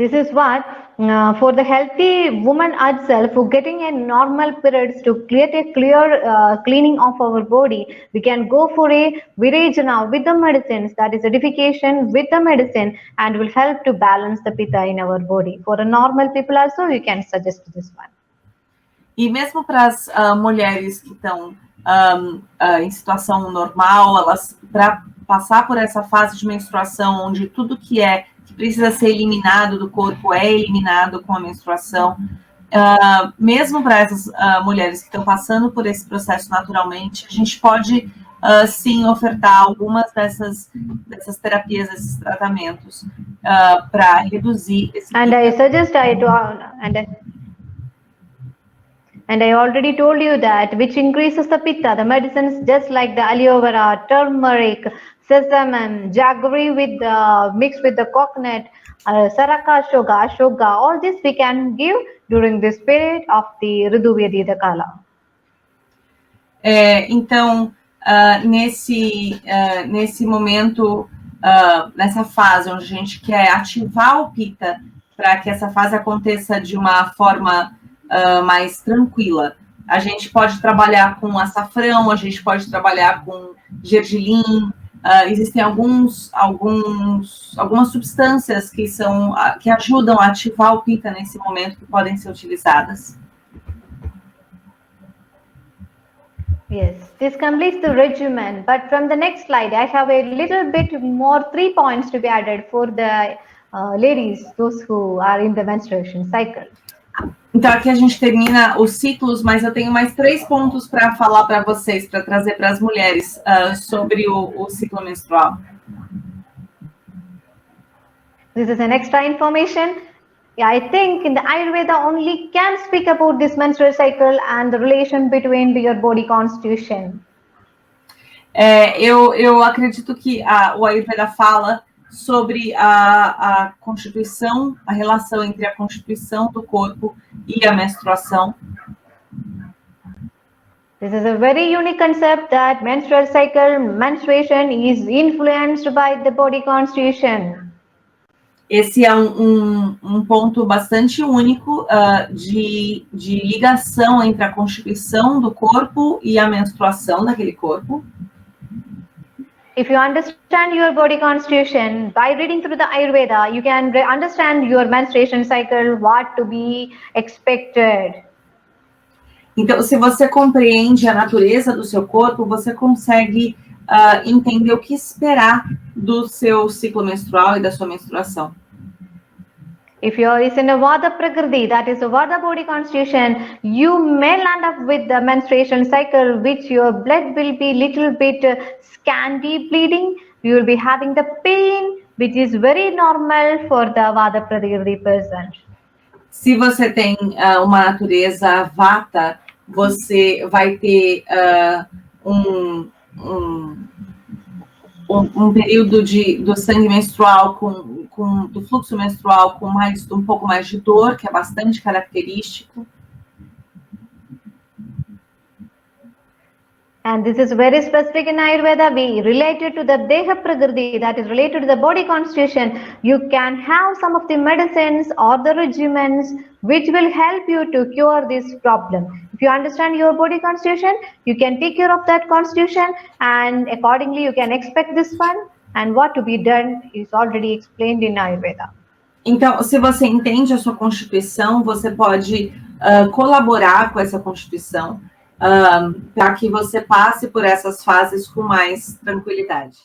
This is what for the healthy woman herself, for getting a normal periods, to create a clear cleaning of our body, we can go for a Virajana with the medicines, that is edification with the medicine, and will help to balance the pitta in our body. For the normal people also, you can suggest this one. E mesmo para as mulheres que estão em situação normal, elas, para passar por essa fase de menstruação, onde tudo que precisa ser eliminado do corpo é eliminado com a menstruação, mesmo para essas mulheres que estão passando por esse processo naturalmente, a gente pode sim ofertar algumas dessas terapias, esses tratamentos para reduzir esse. And I suggest And I already told you that which increases the pitta, the medicines just like the aloe vera, turmeric, sesame, jaggery with mixed with the coconut, saraka, ashoga, all this we can give during this period of the Ritu Vyadhita Kala. Então, nesse momento, nessa fase onde a gente quer ativar o pitta para que essa fase aconteça de uma forma mais tranquila. A gente pode trabalhar com açafrão, a gente pode trabalhar com gergelim, existem algumas substâncias que ajudam a ativar o pitta nesse momento, que podem ser utilizadas. Yes, this completes the regimen, but from the next slide, I have a little bit more 3 points to be added for the ladies, those who are in the menstruation cycle. Então, aqui a gente termina os ciclos, mas eu tenho mais 3 pontos para falar para vocês, para trazer para as mulheres sobre o ciclo menstrual. This is an extra information. I think in the Ayurveda only can speak about this menstrual cycle and the relation between your body constitution. Eu acredito que o Ayurveda fala sobre a constituição, a relação entre a constituição do corpo e a menstruação. This is a very unique concept that menstrual cycle, menstruation is influenced by the body constitution. Esse é um ponto bastante único de ligação entre a constituição do corpo e a menstruação daquele corpo. If you understand your body constitution, by reading through the Ayurveda, you can understand your menstruation cycle, what to be expected. Então, se você compreende a natureza do seu corpo, você consegue entender o que esperar do seu ciclo menstrual e da sua menstruação. If you are in a Vata Prakriti, that is a Vata body constitution, you may land up with the menstruation cycle, which your blood will be little bit scanty bleeding. You will be having the pain, which is very normal for the Vata Prakriti person. Se você tem uma natureza Vata, você vai ter um período do sangue menstrual, do fluxo menstrual com um pouco mais de dor, que é bastante característico. And this is very specific in Ayurveda. We related to the Deha Prakriti, that is related to the body constitution. You can have some of the medicines or the regimens which will help you to cure this problem. If you understand your body constitution, you can take care of that constitution, and accordingly you can expect this one, and what to be done is already explained in Ayurveda. Então, se você entende a sua constituição, você pode colaborar com essa constituição para que você passe por essas fases com mais tranquilidade.